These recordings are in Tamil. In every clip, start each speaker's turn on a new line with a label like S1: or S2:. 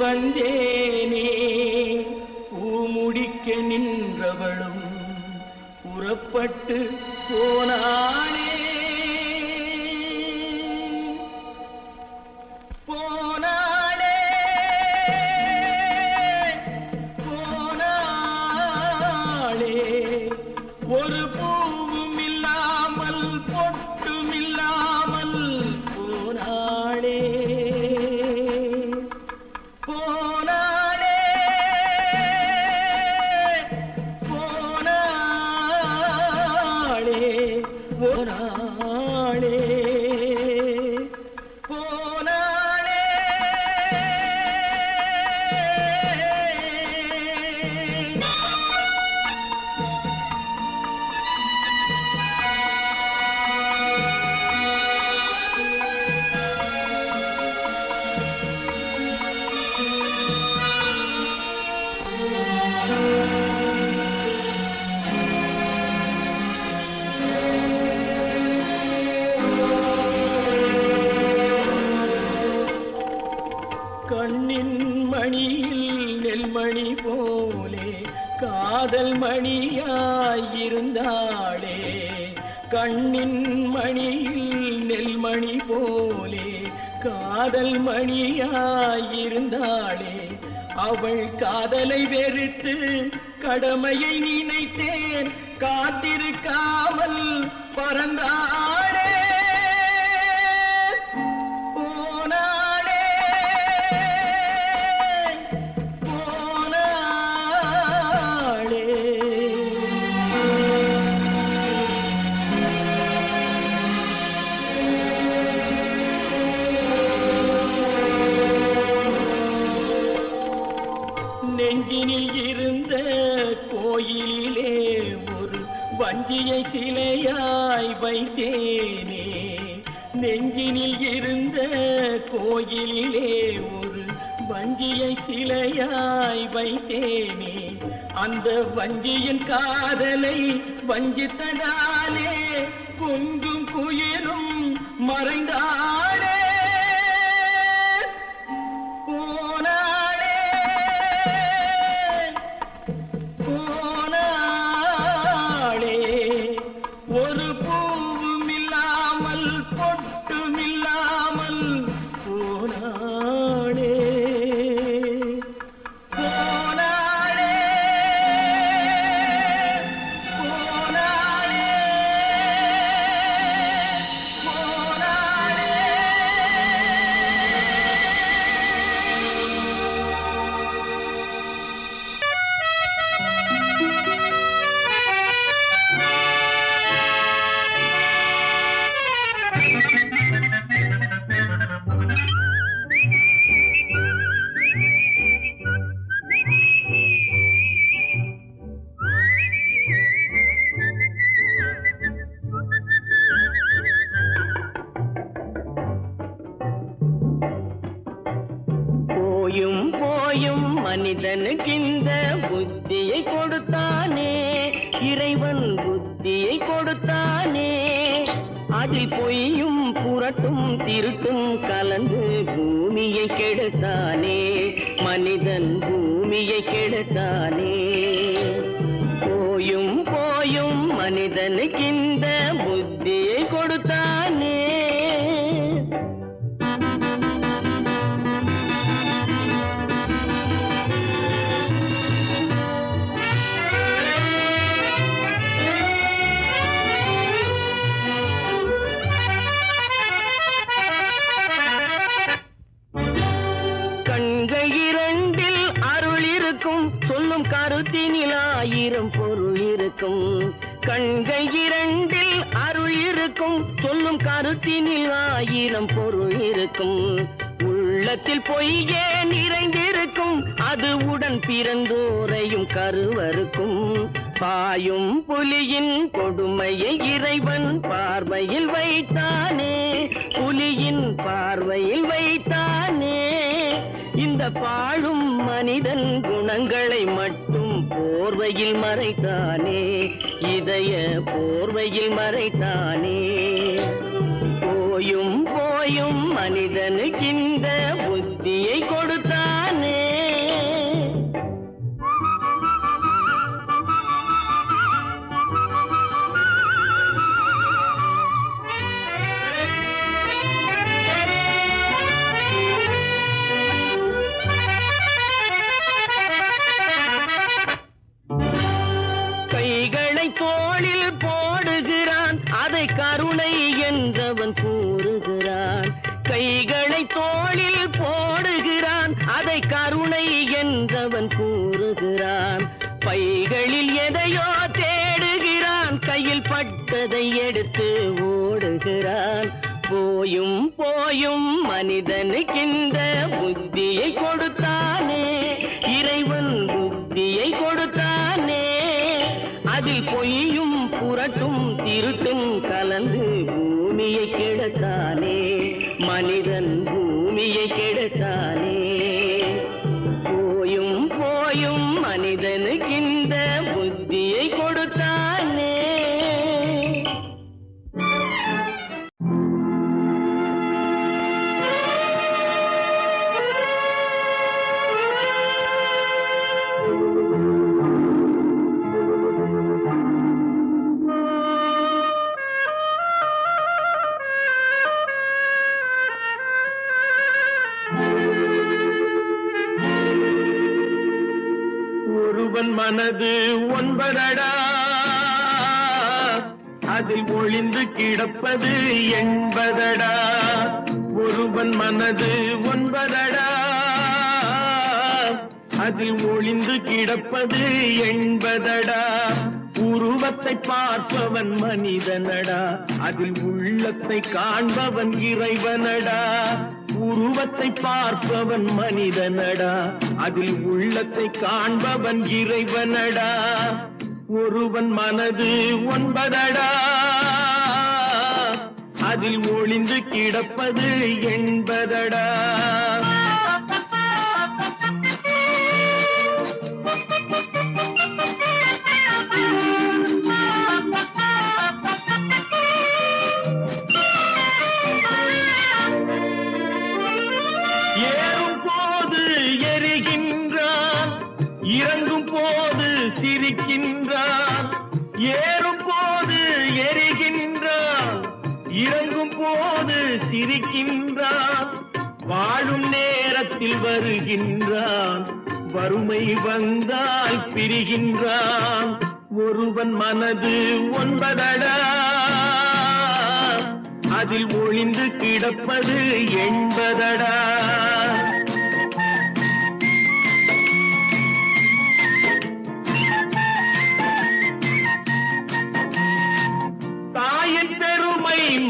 S1: வந்தேனே பூமுடிக்க நின்றவளும் புறப்பட்டு போனானே போனானே போனானே ஒரு பூவும் இல்லாமல் பொட்டும் இல்லாமல் போனானே போனானே போனானே போனானே போனானே கண்ணின் மணியில் நெல்மணி போலே காதல் மணியாயிருந்தாளே கண்ணின் மணியில் நெல்மணி போலே காதல் மணியாயிருந்தாளே அவள் காதலை வெறுத்து கடமையை நினைத்தேன் காத்திருக்காமல் பறந்தாளே நெஞ்சினில் இருந்த கோயிலிலே ஒரு வஞ்சியை சிலையாய் வைத்தேனே நெஞ்சினில் இருந்த கோயிலிலே ஒரு வஞ்சியை சிலையாய் வைத்தேனே அந்த வஞ்சியின் காதலை வஞ்சித்தனாலே குஞ்சும் குயிலும் மறைந்தாளே ஒரு பூவும் இல்லாமல் பொட்டும் இல்லாமல் போனாளே போனாளே போனாளே போனாளே போயும் போயும் மனிதனுக்கு இந்த புத்தியை கொடுத்தானே இறைவன் புத்தியை கொடுத்தானே அதில் பொய்யும் புரட்டும் திருட்டும் கலந்து பூமியை கெடுத்தானே மனிதன் பூமியை கெடுத்தானே போயும் போயும் மனிதனுக்கு இந்த புத்தியை கொடுத்தானே சொல்லும் கருத்தினில் ஆயிரம் பொருள் இருக்கும் கண்கள் இரண்டில் அருள் இருக்கும் சொல்லும் கருத்தினில் ஆயிரம் பொருள் இருக்கும் உள்ளத்தில் பொய்யே நிறைந்திருக்கும் அது உடன் பிறந்தோரையும் கருவருக்கும் பாயும் புலியின் கொடுமையை இறைவன் பார்வையில் வைத்தானே புலியின் பார்வையில் வைத்தானே இந்த பாழும் மனிதன் குணங்களை மட்டும் போர்வையில் மறைத்தானே இதய போர்வையில் மறைத்தானே போயும் போயும் மனிதனுக்கு இந்த புத்தியை கொடுத்தானே கைகளில் எதையோ தேடுகிறான், கையில் பட்டதை எடுத்து ஓடுகிறான். போயும் போயும் மனிதனுக்கின்ற புத்தியை கொடுத்தானே, இறைவன் புத்தியை கொடுத்தானே. அதில் பொய்யும் புரட்டும் திருட்டும் கலந்து பூமியை கெடுத்தானே, மனிதன் பூமியை கெடுத்தானே. போயும் போயும் மனிதனுக்கின்ற புத்தியை கொடுத்தானே.
S2: ஒருவன் மனது ஒன்பதடா, அதில் ஒளிந்து கிடப்பது எண்பதடா. ஒருவன் மனது ஒன்பதடா, அதில் ஒளிந்து கிடப்பது எண்பதடா. உருவத்தை பார்ப்பவன் மனிதனடா, அதில் உள்ளத்தை காண்பவன் இறைவனடா. உருவத்தை பார்ப்பவன் மனிதனடா, அதில் உள்ளத்தை காண்பவன் இறைவனடா. ஒருவன் மனது ஒன்பதடா, அதில் ஒளிந்து கிடப்பது எண்பதடா. இறங்கும் போது சிரிக்கின்றான், ஏறும் போது எரிகின்றான். இறங்கும் போது சிரிக்கின்றான், வாழும் நேரத்தில் வருகின்றான். வறுமை வந்தால் பிரிகின்றான். ஒருவன் மனது ஒன்பதடா, அதில் ஒளிந்து கிடப்பது எண்பதடா.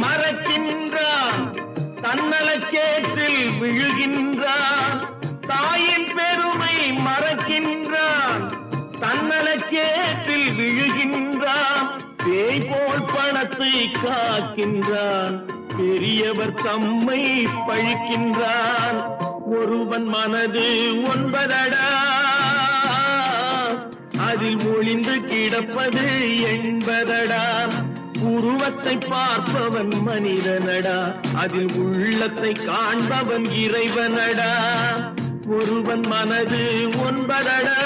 S2: மறக்கின்றான், தன்னலச்சேற்றில் விழுகின்றான். தாயின் பெருமை மறக்கின்றான், தன்னலச்சேற்றில் விழுகின்றான். பேய் போல் பணத்தை காக்கின்றான், பெரியவர் தம்மை பழிக்கின்றான். ஒருவன் மனது ஒன்பதடா, அதில் ஒளிந்து கிடப்பது எண்பதடா. உருவத்தை பார்ப்பவன் மனிதனடா, அதில் உள்ளத்தை காண்பவன் இறைவனடா. ஒருவன் மனது ஒன்பதடா,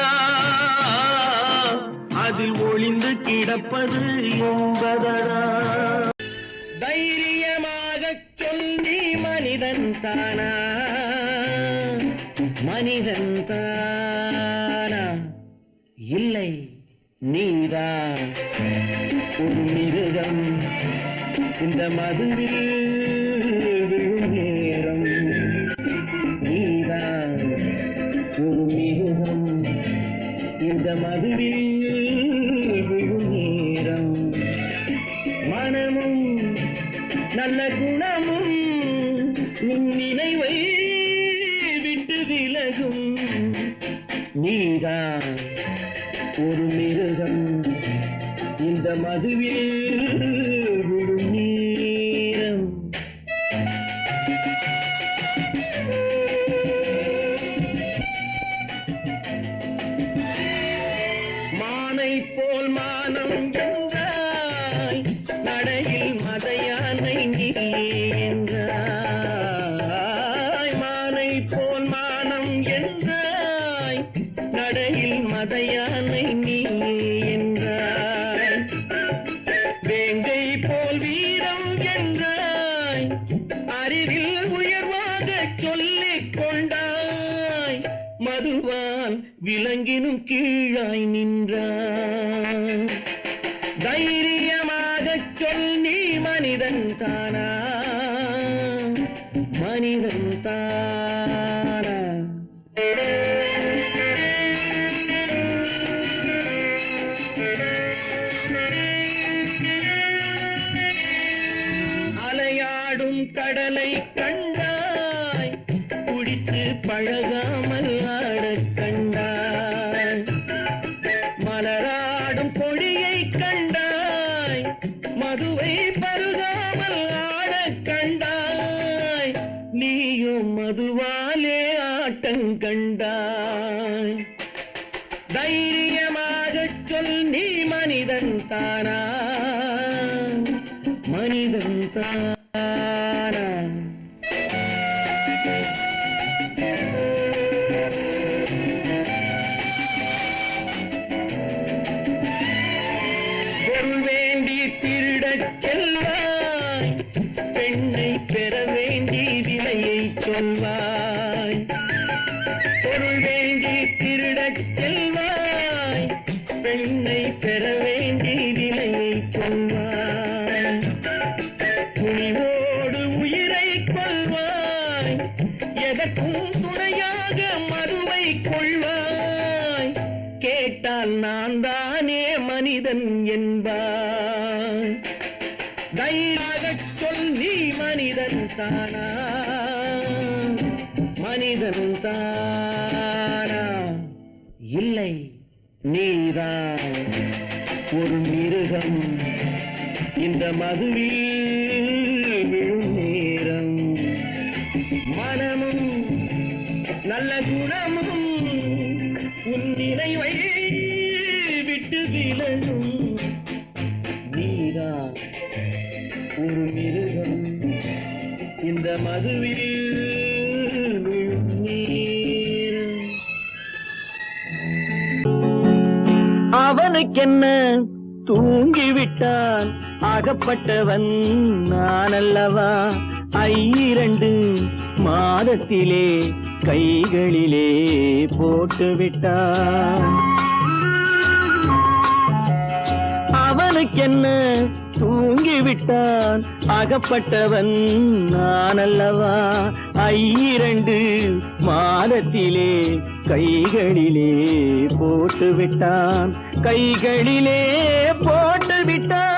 S2: அதில் ஒளிந்து கிடப்பது எண்பதடா.
S1: தைரியமாகச் சொல், நீ மனிதன் தானா? மனிதன் தானா? இல்லை, நீதான் ஒரு மிருகம். இந்த மதுவில் விழும் நேரம், நீதான் ஒரு மிருகம். இந்த மதுவில் விழும் நேரம், மனமும் நல்ல குணமும் உன் நினைவை விட்டு விலகும். நீதான் ஒரு மிருகம், இந்த மதுவில் விழும் நேரம். மானை போல் மானம் என்றாய், நடையில் மதையானை நீ என்றாய். மானை போல் மானம் என்றாய், நடையில் மதையானை நீ என்றாய். வேங்கை போல் வீரம் என்றாய், அறிவில் உயர்வாக சொல்லிக் கொண்டாய். மதுவால் விலங்கினும் கீழாய் நின்றாய். தைரியமாகச் சொல், நீ மனிதன் தானா? மனிதன் தானா? நீயோ மதுவாலே ஆட்டங்கண்டாய். தைரியமாகச் சொல், நீ மனிதன் தானா? மனிதன் தானா? பொருள் வேண்டி திருடச் செல்வாய், பெண்ணை பெற வேண்டி விலையை சொல்வாய். பொருள் வேண்டி திருடச் செல்வாய், பெண்ணை பெற வேண்டி விலையை சொல்வாய். துணிவோடு உயிரை கொள்வாய், எதற்கும் துணையாக மறுவை கொள்வாய். கேட்டால் நான் தானே மனிதன் என்பாய். தைரியமாகச் சொல், நீ மனிதன் தானா? மனிதன் தானா? இல்லை, நீதான் ஒரு மிருகம். இந்த மதுவில் விழும் நேரம் மனமும் நல்ல குணமும் உன் நினைவை விட்டு விலகும். நீதான் ஒரு மிருகம். இந்த மதுவில் விழும் நேரம்.
S2: அவனுக்கென்ன தூங்கிவிட்டான், அகப்பட்டவன் நான் அல்லவா? 2 மாதத்திலே கைகளிலே போட்டுவிட்டான். அவனுக்கென்ன தூங்கிவிட்டான், அகப்பட்டவன் நான் அல்லவா? 2 மாதத்திலே கைகளிலே போட்டுவிட்டான். கைகளிலே போட்டுவிட்டான்.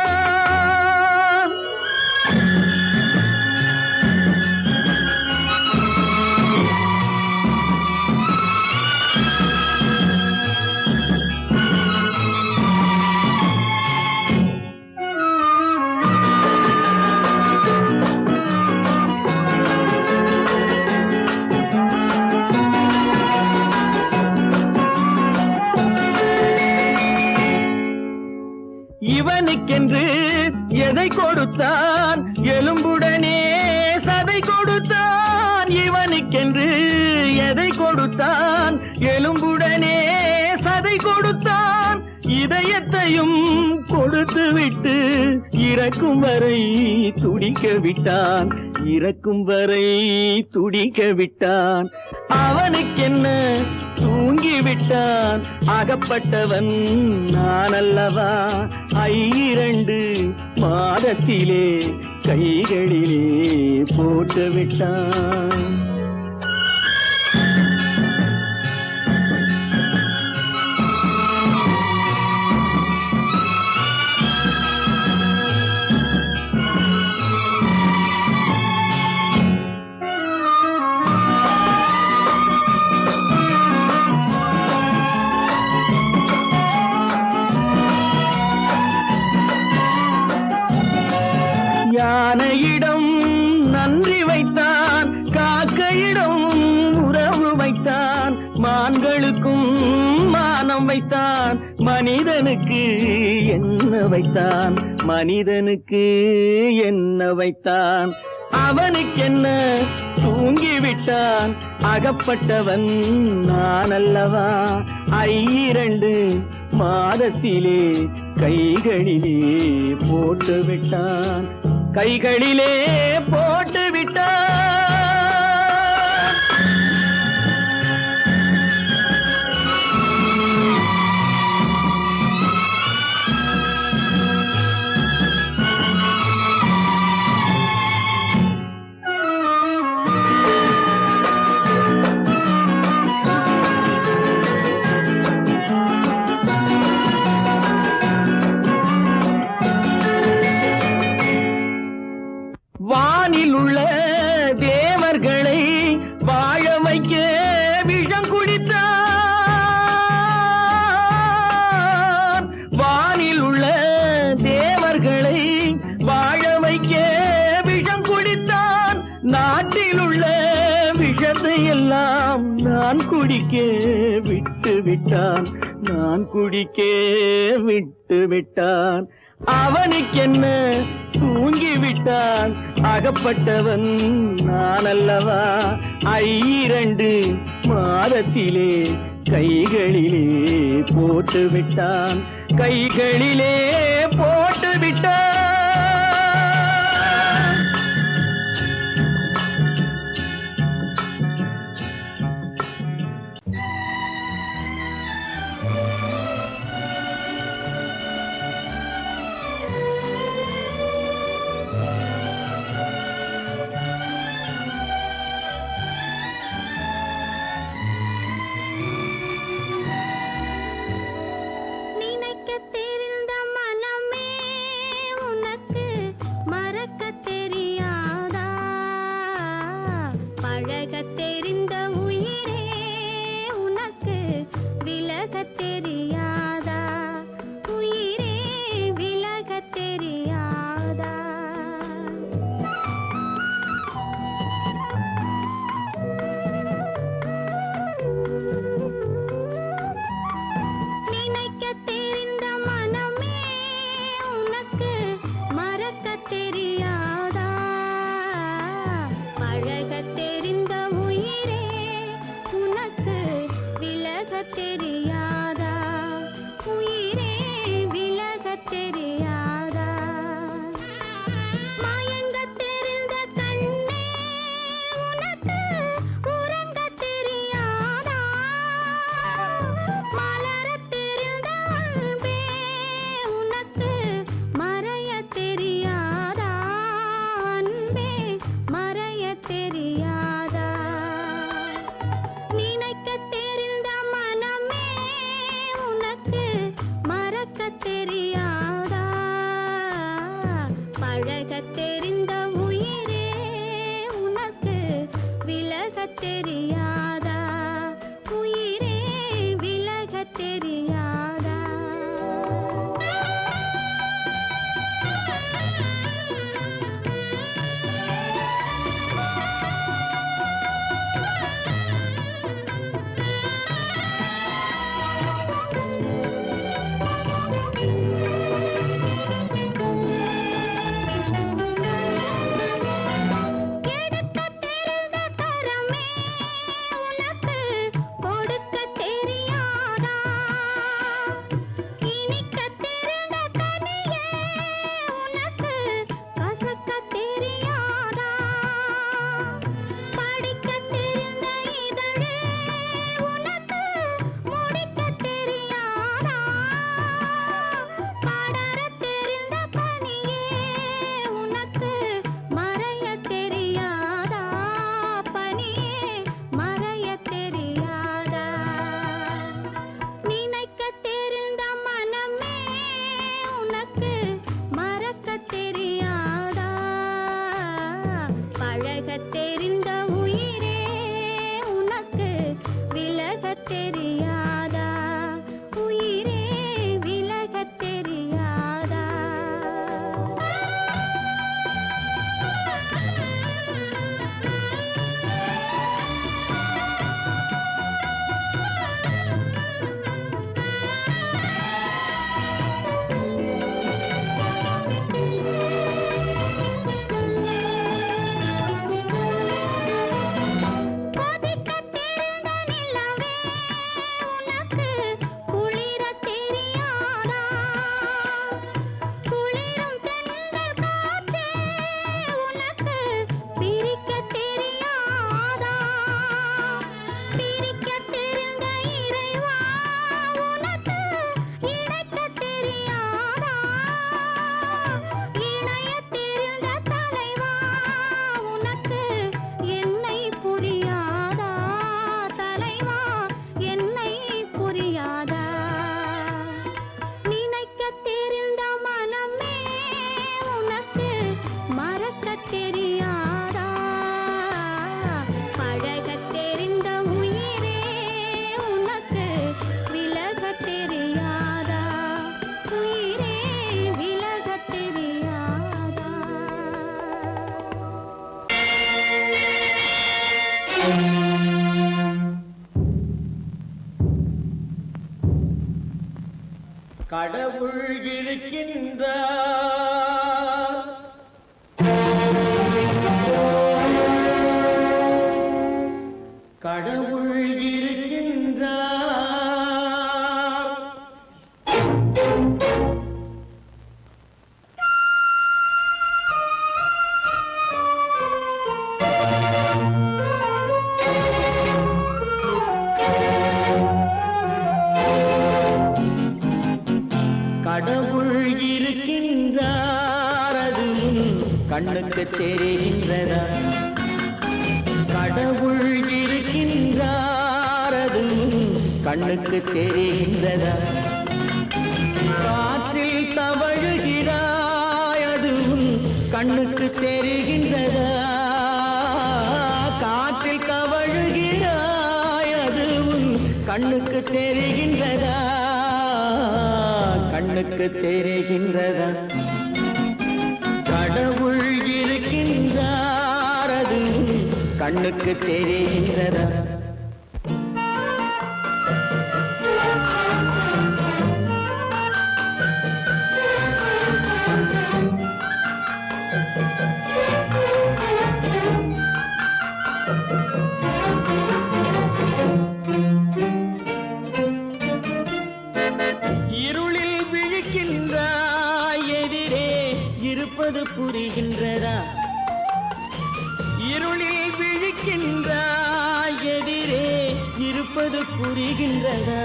S2: இவனுக்கென்று எதை கொடுத்தான், எலும்புடனே சதை கொடுத்தான். இவனுக்கென்று எதை கொடுத்தான், எலும்புடனே சதை கொடுத்தான். இதயத்தையும் கொடுத்து விட்டு இறக்கும் வரை துடிக்க விட்டான். இறக்கும் வரை துடிக்க விட்டான். அவனுக்கென்ன தூங்கிவிட்டான், அகப்பட்டவன் நான் அல்லவா? 2 மாதத்திலே கைகளிலே போட்டுவிட்டான். யானையிடம் நன்றி வைத்தான், காக்கையிடம் உறவு வைத்தான். மான்களுக்கும் மானம் வைத்தான், மனிதனுக்கு என்ன வைத்தான்? மனிதனுக்கு என்ன வைத்தான்? அவனுக்கென்ன தூங்கிவிட்டான், அகப்பட்டவன் நான் அல்லவா? 2 மாதத்திலே கைகளிலே போட்டுவிட்டான். கைகளிலே போட்டுவிட்டான். வானில் உள்ள விஷத்தை எல்லாம் நான் குடிக்க விட்டு விட்டான், நான் குடிக்க விட்டு விட்டான். அவனுக்கென்ன தூங்கி விட்டான், அகப்பட்டவன் நான் அல்லவா. 2 மாதத்திலே கைகளிலே போட்டு விட்டான், கைகளிலே போட்டு விட்டான். கடவுள் இருக்கின்றார், கடவுள் இருக்கின்றார். கடவுள் இருக்கின்றார், அது கண்ணுக்கு தெரிகின்றதா? கடவுள் இருக்கின்றார், அது கண்ணுக்கு தெரிகின்றதா? காற்றில் தவழுகிறாய், அது கண்ணுக்கு தெரிகின்றதா? காற்றில் தவழுகிறாய், அது கண்ணுக்கு தெரிகின்றதா? கண்ணுக்கு தெரிகின்றதா? கடவுள் இருக்கின்றார், அது கண்ணுக்கு தெரிகின்றதா? இருப்பது புரிகின்றதா? இருளில் விழிக்கின்றாய், எதிரே இருப்பது புரிகின்றதா?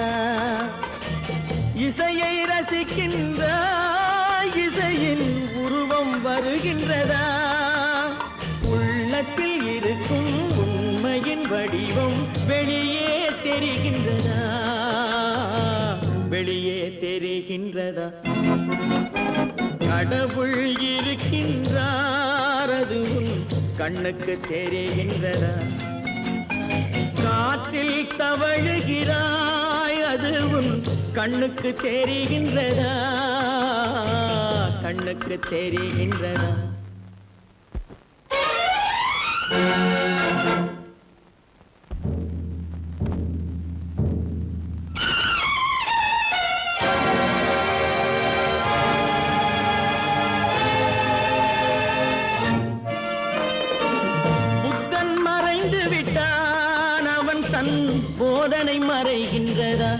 S2: இசையை ரசிக்கின்றாய், இசையின் உருவம் வருகின்றதா? உள்ளத்தில் இருக்கும் உண்மையின் வடிவம் வெளியே தெரிகின்றதா? வெளியே தெரிகின்றதா? கடவுள் இருக்கின்றார், அது கண்ணுக்கு தெரிகின்றதா? காற்றில் தவழுகிறாய், அது கண்ணுக்கு தெரிகின்றதா? கண்ணுக்கு தெரிகின்றதா? போதனை மறைகின்றதா?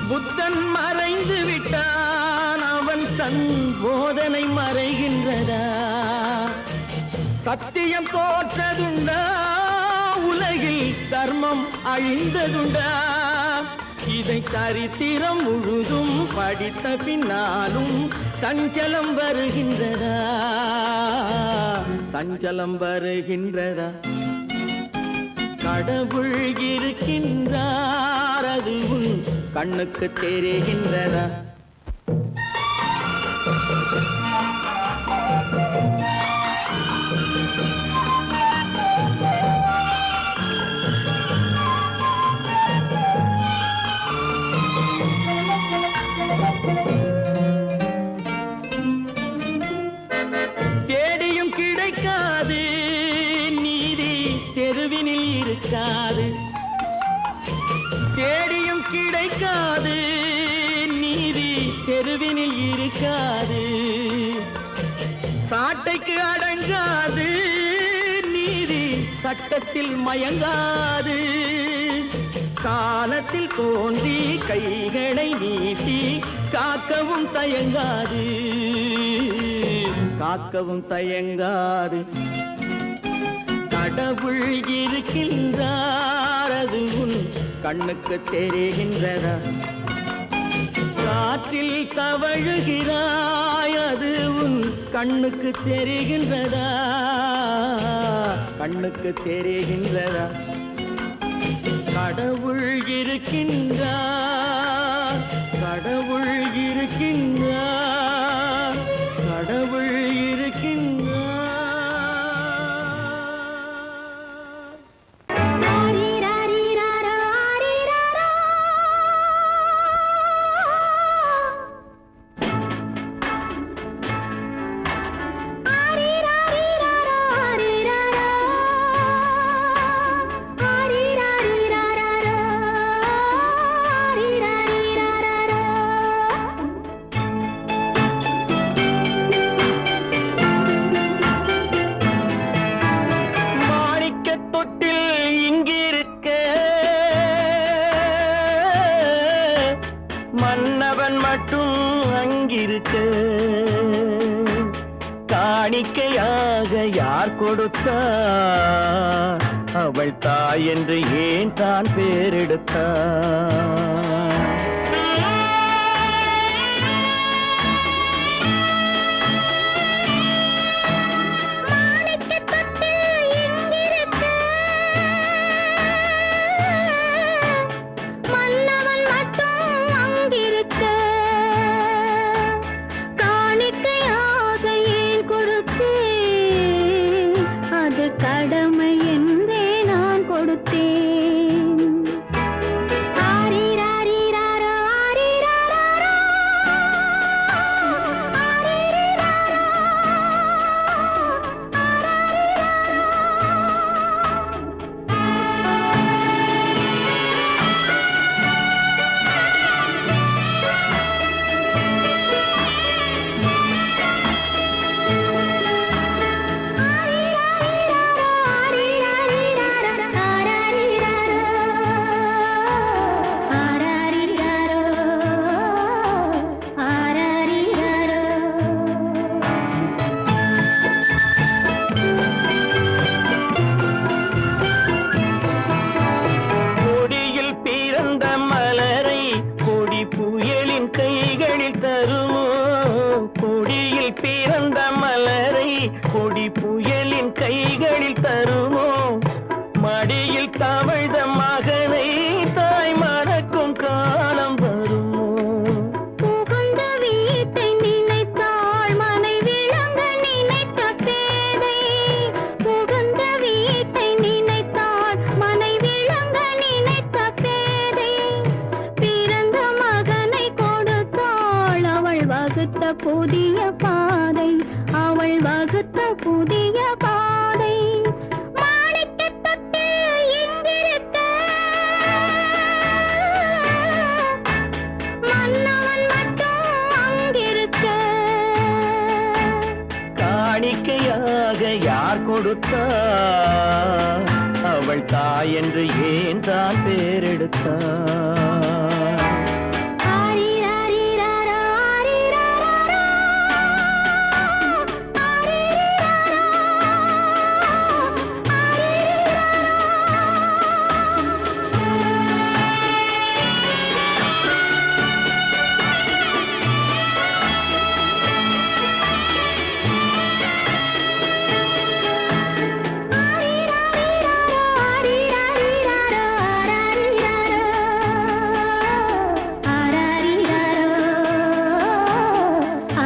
S2: புத்தன் மறைந்து விட்டான், அவன் தன் போதனை மறைகின்றதா? சத்தியம் தோற்றதுண்டா? உலகில் தர்மம் அழிந்ததுண்டா? இதை சரித்திரம் முழுதும் படித்த பின்னாலும் சஞ்சலம் வருகின்றதா? சஞ்சலம் வருகின்றதா? கடவுள் இருக்கின்றார், அது கண்ணுக்கு தெரிகின்றதா? தேடியும் கிடைக்காது நீதி, தெருவினில் இருக்காது. தேடியும் கிடைக்காது நீதி, தெருவினில் இருக்காது. சாட்டைக்கு அடங்காது நீதி, சட்டத்தில் மயங்காது. காலத்தில் தோன்றி கைகளை நீட்டி காக்கவும் தயங்காது, காக்கவும் தயங்காது. கடவுள் இருக்கின்றார், அது கண்ணுக்கு தெரிகின்றதா? காற்றில் தவழுகிறாய், அது கண்ணுக்கு தெரிகின்றதா? கண்ணுக்கு தெரிகின்றதா? கடவுள் இருக்கின்றார், கடவுள் இருக்கின்றார், கடவுள் இருக்கின்றார். அங்கிருக்க காணிக்கையாக யார் கொடுத்தா அவள் தாய் என்று ஏன் தான் பேரெடுத்தா
S3: கடமை என்றே நான் கொடுத்தேன். ஆரிராரிராரோ, ஆரிராராரோ, ஆரிராரோ,
S2: கைகளில் தருமோ கொடியில் பிறந்த மலரை கொடி புயலின் கைகளில் தருமோ மடியில் தவழ்ந்த மகனை தாய் மறக்கும் காலம் வருமோ
S3: புகுந்த வீட்டை நினைத்தாள் மனை விளங்க நினைத்த பேதை புகுந்த வீட்டை நினைத்தாள் மனை விளங்க நினைத்த பேதை பிறந்த மகனை கொடுத்தாள் அவள் வகுத்த புதிய பாதை அவள் வகுத்த புதிய பாதை மாணிக்கத் தொட்டில் எங்கிருக்க மன்னவன் மட்டும் அங்கிருக்க
S2: காணிக்கையாக யார் கொடுத்தா அவள் தாய் என்று ஏன் தான் பேரெடுத்தா
S3: ஆரிராரிராரோ, ஆரிராராரோ,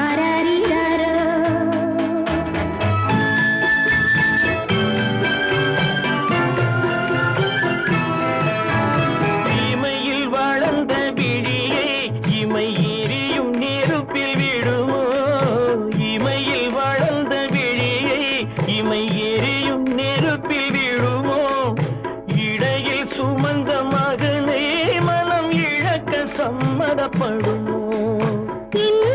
S3: ஆரிராரோ,
S2: இமையில் வளர்ந்த விழியை இமை எரியும் நெருப்பில் விடுமோ இமையில் வளர்ந்த விழியை இமை எரியும் நெருப்பில் விடுமோ இடையில் சுமந்த மகனை மனம் இழக்க சம்மதப்படுமோ
S3: இன்று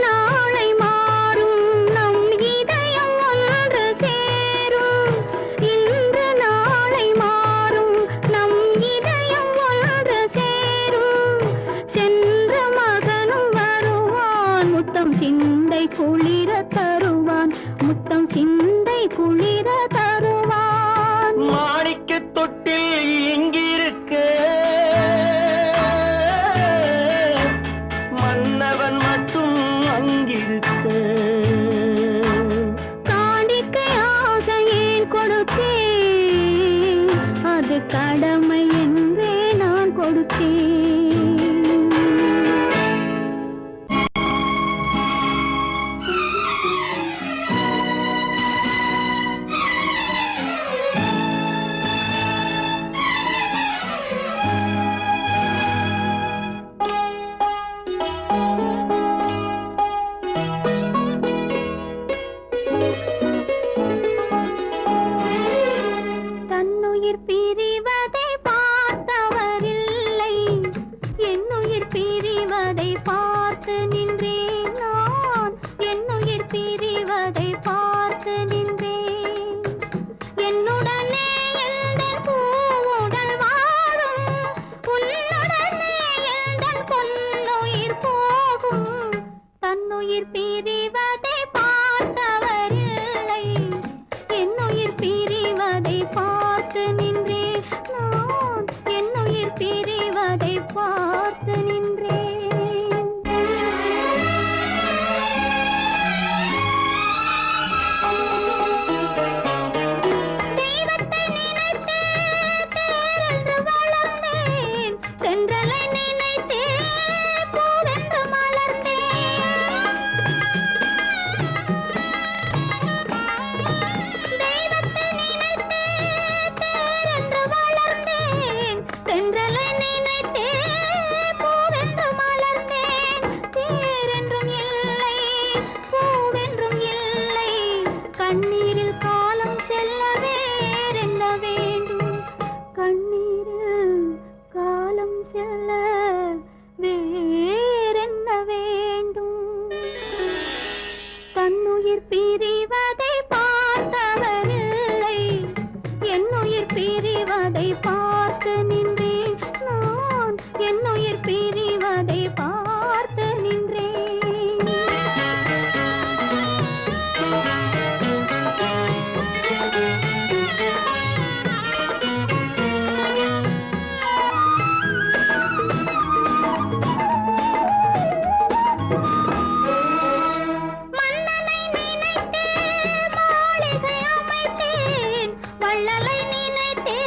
S3: நாளை மாறும் நம் இதயம் ஒன்று சேரும் இன்று நாளை மாறும் நம் இதயம் ஒன்று சேரும் சென்ற மகனும் வருவான் முத்தம் சிந்தை குளிர தருவான் முத்தம் சிந்தை குளிர தருவான்
S2: மாணிக்கத் தொட்டில் எங்கிருக்க மன்னவன் மட்டும் அங்கிருக்க
S3: காணிக்கையாக ஏன் கொடுத்தேன் அது கடமை என்றே நான் கொடுத்தேன் தன்னுயிர் பிரிவதை பார்த்தவரில்லை என்னுயிர் பிரிவதை பார்த்து நின்றேன் நான் என்னுயிர் பிரிவதை பார்த்து நின்றேன் என்னுடனே எந்தன் பூவுடல் வாழும் உன்னுடனே எந்தன் பொன்னுயிர் போகும் தன்னு நான் என்னுயிர் பிரிவதை பார்த்து நின்றேன். தெய்வத்தை நினைத்தே தேரென்று வளர்ந்தேன், தென்றலை நினைத்தே பூவென்று மலர்ந்தேன். தெய்வத்தை நினைத்தே தேரென்று வளர்ந்தேன், தென்றலை நினைத்தே பூவென்று மலர்ந்தேன். தேரென்றும் இல்லை, பூவென்றும் இல்லை, கண்ணீரில் காலம் செல்ல வேறென்ன வேண்டும்? கண்ணீரில் காலம் செல்ல வேறென்ன வேண்டும்? தன்னுயிர் பிரிவதை பார்த்தவரில்லை, என்னுயிர் பிரிவதை பார்த்து நின்றேன். நான் என்னுயிர் பிரிவதை பார்த்து நின்றேன். மன்னனை நினைத்தே மாளிகை அமைத்தேன், வள்ளலை நினைத்தே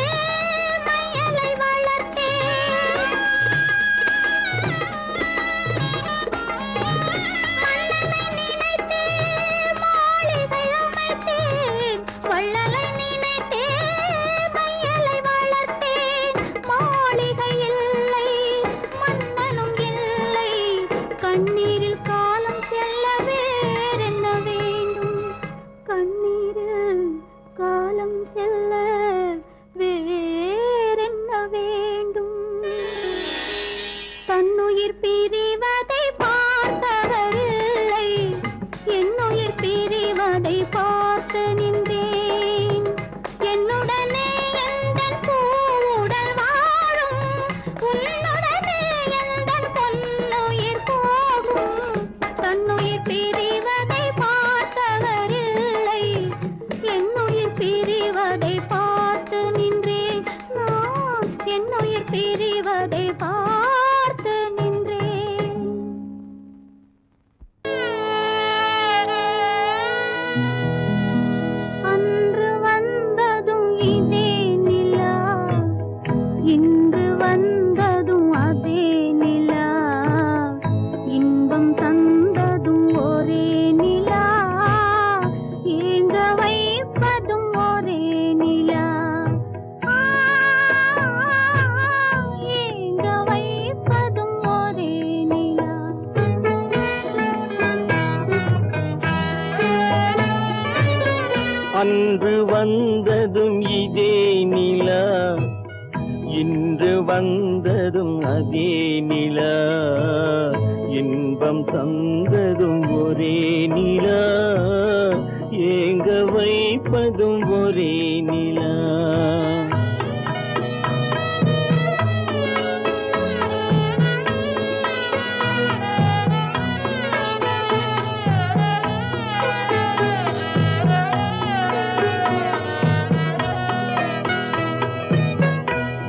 S3: மையலை வளர்த்தேன். மன்னனை நினைத்தே மாளிகை அமைத்தேன், வள்ளலை நினைத்தே மையலை வளர்த்தேன். மாளிகை இல்லை, மன்னனும் இல்லை, கண்ணீரில் காலம் செல்ல வேறென்ன வேண்டும்? கண்ணீரில் காலம் செல்ல வேறென்ன வேண்டும்? தன்னுயிர் பிரிவதை பார்த்தவரில்லை, என்னுயிர் பிரிவதை பார்த்து நின்றேன். என்னுடனே எந்தன் பூவுடல் வாழும், உன்னுடனே எந்தன் பொன்னுயிர் போகும். தன்னுயிர் பிரிவதை பார்த்தவரில்லை, என்னுயிர் பிரிவதை பார்த்து நின்றேன். நான் என்னுயிர் பிரிவதை பார்த்து நின்றேன். அன்று வந்ததும் இதே நிலா, இன்று வந்ததும் அதே நிலா, இன்பம் தந்ததும் ஒரே நிலா, ஏங்க வைப்பதும் ஒரே நிலா. ஏங்க வைப்பதும் ஒரே நிலா.
S2: அன்று வந்ததும் இதே நிலா, இன்று வந்ததும் அதே நிலா, இன்பம் தந்ததும் ஒரே நிலா, ஏங்க வைப்பதும் ஒரே நிலா.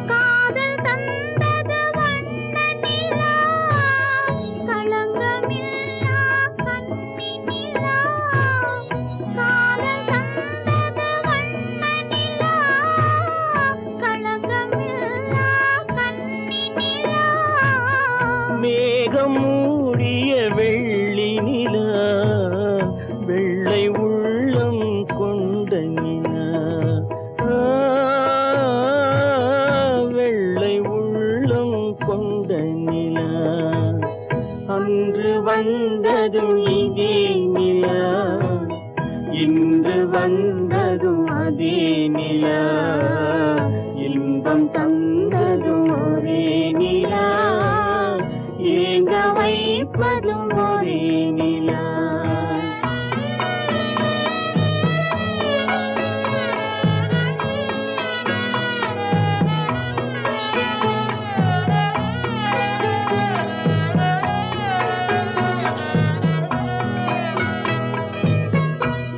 S3: காதல் தந்தது வண்ண நிலா, களங்கமில்லா கன்னி நிலா. காதல் தந்தது வண்ண நிலா, களங்கமில்லா கன்னி நிலா.
S2: மேகம் மூடிய வெள்ளி நிலா, வெள்ளை உள்ளம் கொண்ட நிலா, வெள்ளை உள்ளம் கொண்ட நிலா. அன்று வந்ததும் இதே நிலா, இன்று வந்ததும் அதே நிலா, இன்பம் தந்ததும் ஒரே நிலா, ஏங்க வைப்பதும் ஒரே நிலா.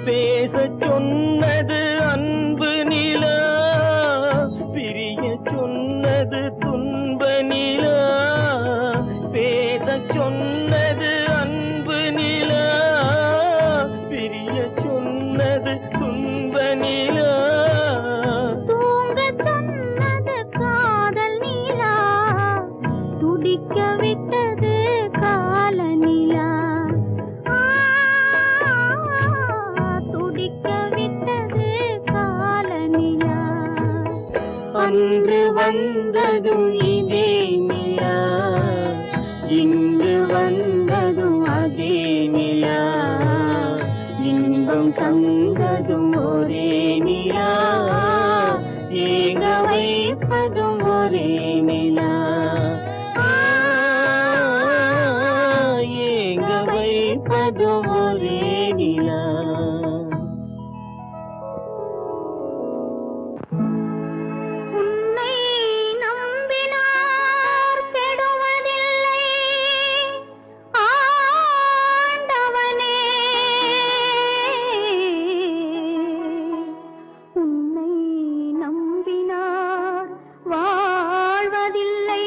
S2: பேசச் சொன்னது அன்பு நிலா, பிரிய அன்று வந்ததும் இதே நிலா, இன்று வந்ததும் அதே நிலா, இன்பம் தந்ததும் ஒரே நிலா, ஏங்க வைப்பதும் ஒரே நிலா, ஏங்க வைப்பதும் ஒரே நிலா.
S3: உன்னை நம்பினார் கெடுவதில்லை ஆண்டவனே, உன்னை நம்பினார் வாழ்வதில்லை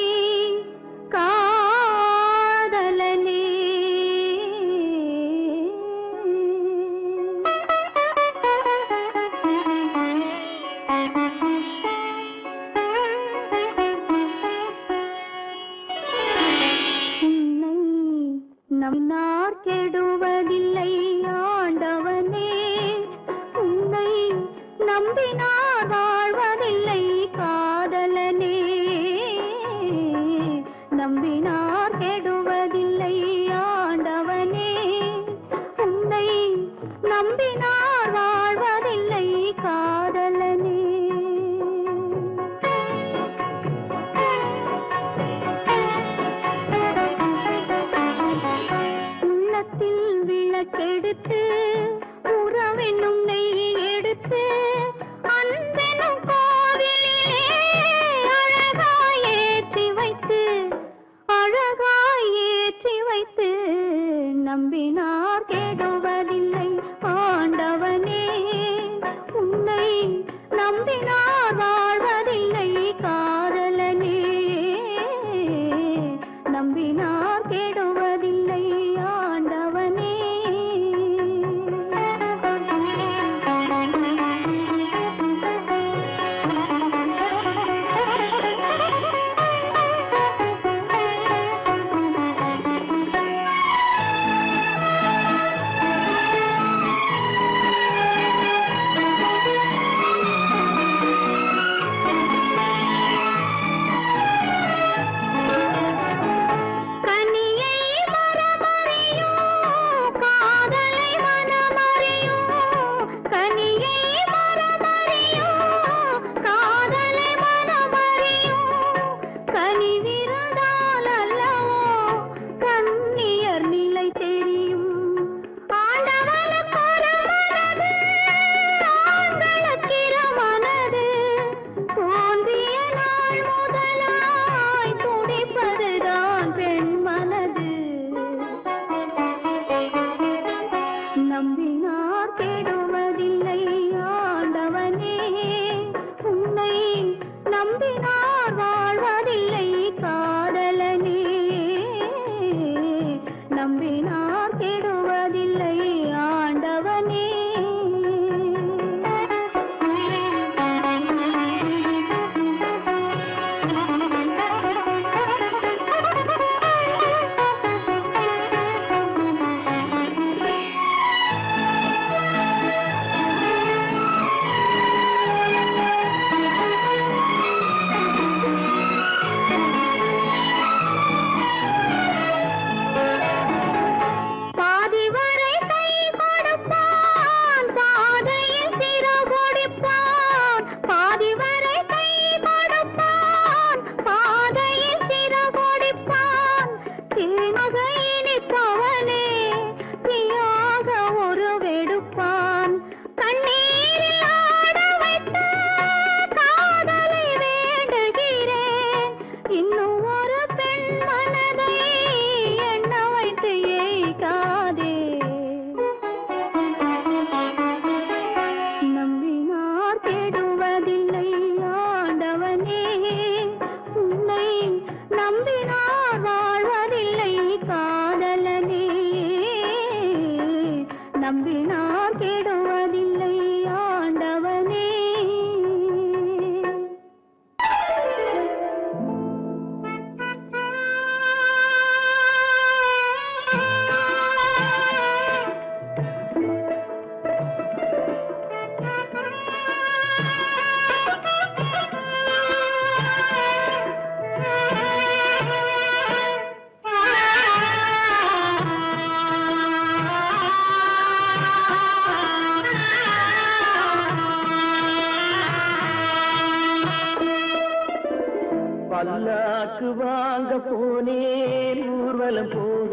S2: பல்லாக்கு வாங்க போனேன் ஊர்வலம் போக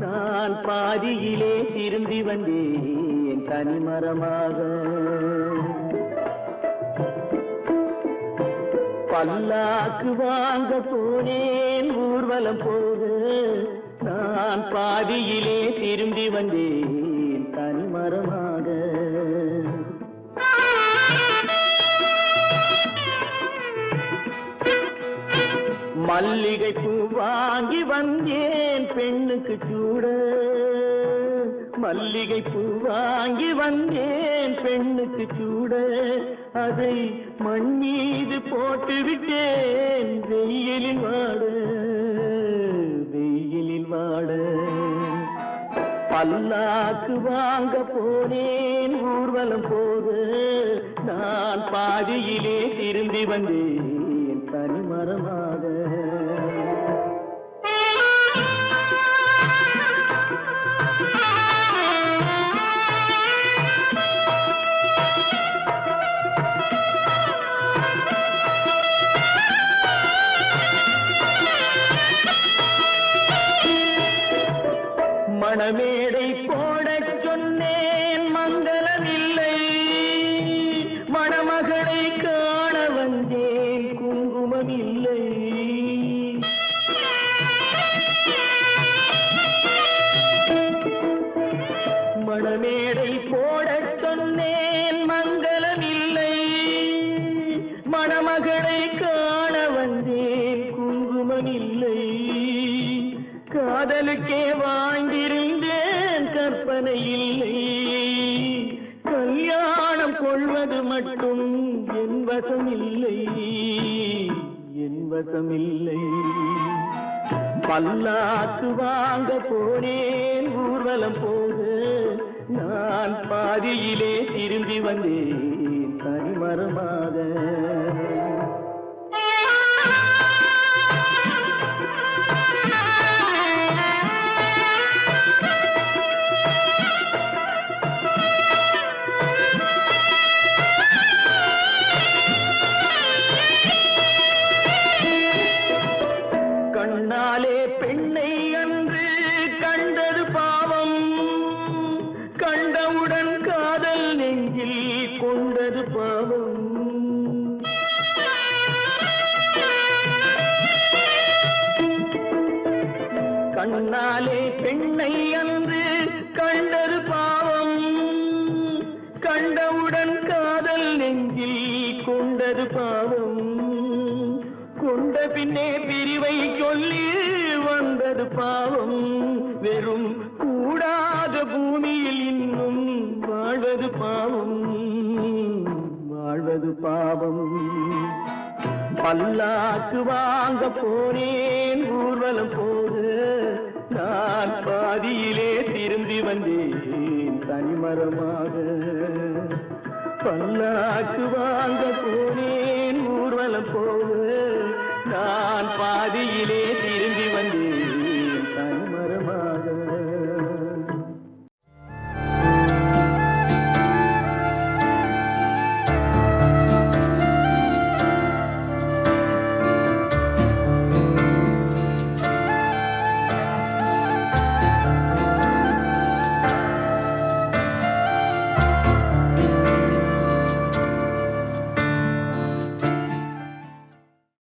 S2: நான் பாதியிலே திரும்பி வந்தேன் தனிமரமாக. பல்லாக்கு வாங்க போனேன் ஊர்வலம் போக நான் பாதியிலே திரும்பி வந்தேன் தனிமரமாக. மல்லிகை பூ வாங்கி வந்தேன் பெண்ணுக்கு சூட. மல்லிகை பூ வாங்கி வந்தேன் பெண்ணுக்கு சூட. அதை மண் மீது போட்டு விட்டேன் வெயிலில் வாட வெயிலில் வாட. பல்லாக்கு வாங்க போனேன் ஊர்வலம் போக நான் பாதியிலே திரும்பி வந்தேன் தனிமரமாக. மணமேடை போடச் சொன்னேன் மங்களமில்லை. மணமகளை காண வந்தேன் குங்குமமில்லை. மணமேடை போடச் சொன்னேன் மங்களமில்லை. மணமகளை காண வந்தேன் குங்குமமில்லை. காதலுக்கே வாங்கியிருந்தேன் கற்பனை இல்லை. கல்யாணம் கொள்வது மட்டும் என் வசமில்லை என் வசமில்லை. பல்லாக்கு வாங்க போனேன் ஊர்வலம் போக நான் பாதியிலே திரும்பி வந்தேன் தனிமரமாக. கண்ணாலே பெண்ணை அன்று கண்டது பாவம். கண்டவுடன் காதல் நெஞ்சில் கொண்டது பாவம். கண்ணாலே பெண்ணை அன்று கண்டது பாவம். கண்டவுடன் காதல் நெஞ்சில் கொண்டது பாவம். கொண்ட பின்னே பிரிவை சொல்லி வந்தது பாவம். வெறும் கூடாத பூமியில் இன்னும் வாழ்வது பாவம் வாழ்வது பாவம். பல்லாக்கு வாங்க போனேன் ஊர்வலம் போக நான் பாதியிலே திரும்பி வந்தேன் தனிமரமாக. பல்லாக்கு வாங்க போனேன் ஊர்வலம் போக நான் பாதியிலே